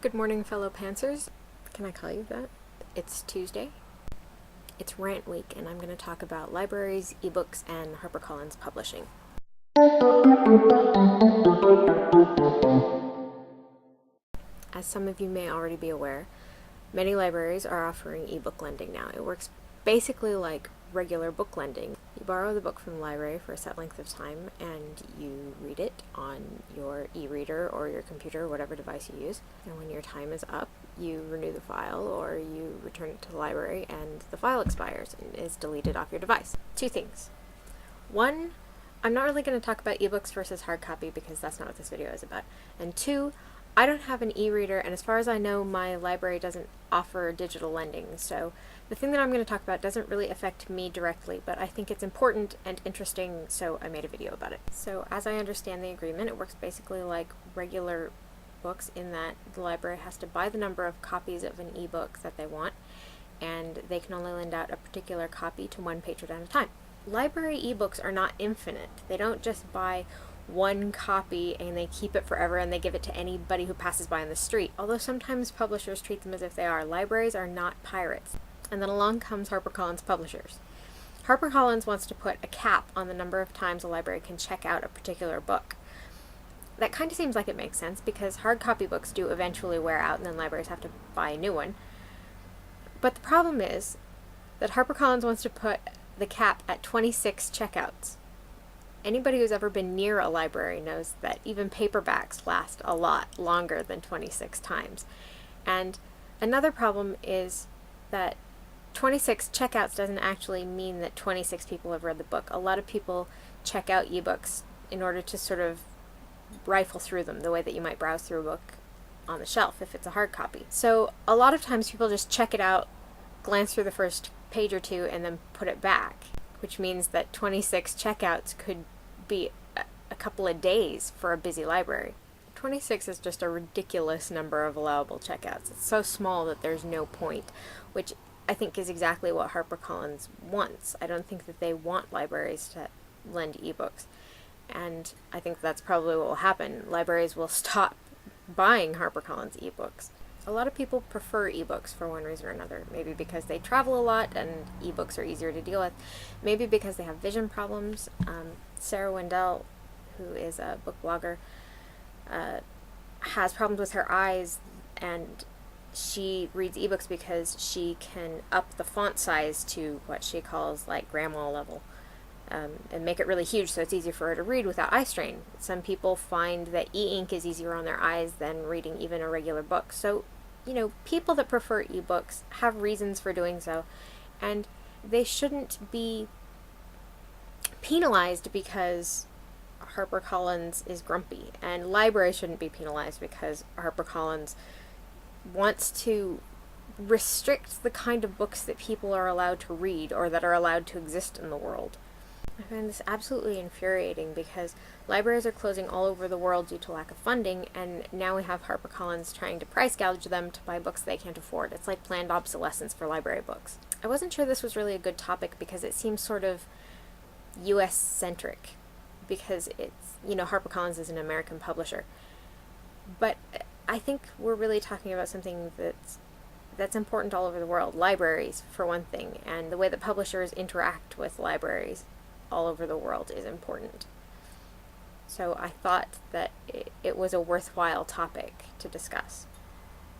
Good morning, fellow pantsers. Can I call you that? It's Tuesday. It's rant week, and I'm going to talk about libraries, ebooks, and HarperCollins Publishing. As some of you may already be aware, many libraries are offering ebook lending now. It works basically like regular book lending. You borrow the book from the library for a set length of time, and you read it on your e-reader or your computer, whatever device you use. And when your time is up, you renew the file or you return it to the library, and the file expires and is deleted off your device. Two things. One, I'm not really going to talk about ebooks versus hard copy because that's not what this video is about. And two, I don't have an e-reader, and as far as I know, my library doesn't offer digital lending, so the thing that I'm going to talk about doesn't really affect me directly, but I think it's important and interesting, so I made a video about it. So as I understand the agreement, it works basically like regular books in that the library has to buy the number of copies of an ebook that they want, and they can only lend out a particular copy to one patron at a time. Library ebooks are not infinite. They don't just buy one copy and they keep it forever and they give it to anybody who passes by on the street. Although sometimes publishers treat them as if they are. Libraries are not pirates. And then along comes HarperCollins Publishers. HarperCollins wants to put a cap on the number of times a library can check out a particular book. That kind of seems like it makes sense because hard copy books do eventually wear out and then libraries have to buy a new one. But the problem is that HarperCollins wants to put the cap at 26 checkouts. Anybody who's ever been near a library knows that even paperbacks last a lot longer than 26 times. And another problem is that 26 checkouts doesn't actually mean that 26 people have read the book. A lot of people check out ebooks in order to sort of rifle through them the way that you might browse through a book on the shelf if it's a hard copy. So a lot of times people just check it out, glance through the first page or two, and then put it back, which means that 26 checkouts could be a couple of days for a busy library. 26 is just a ridiculous number of allowable checkouts. It's so small that there's no point, which I think is exactly what HarperCollins wants. I don't think that they want libraries to lend ebooks, and I think that's probably what will happen. Libraries will stop buying HarperCollins ebooks. A lot of people prefer ebooks for one reason or another. Maybe because they travel a lot and ebooks are easier to deal with. Maybe because they have vision problems. Sarah Wendell, who is a book blogger, has problems with her eyes, and she reads ebooks because she can up the font size to what she calls like grandma level, and make it really huge so it's easier for her to read without eye strain. Some people find that e-ink is easier on their eyes than reading even a regular book. So, you know, people that prefer ebooks have reasons for doing so, and they shouldn't be penalized because HarperCollins is grumpy, and libraries shouldn't be penalized because HarperCollins wants to restrict the kind of books that people are allowed to read or that are allowed to exist in the world. I find this absolutely infuriating because libraries are closing all over the world due to lack of funding, and now we have HarperCollins trying to price gouge them to buy books they can't afford. It's like planned obsolescence for library books. I wasn't sure this was really a good topic because it seems sort of US-centric, because it's, you know, HarperCollins is an American publisher. But I think we're really talking about something that's important all over the world. Libraries, for one thing, and the way that publishers interact with libraries all over the world is important. So I thought that it was a worthwhile topic to discuss.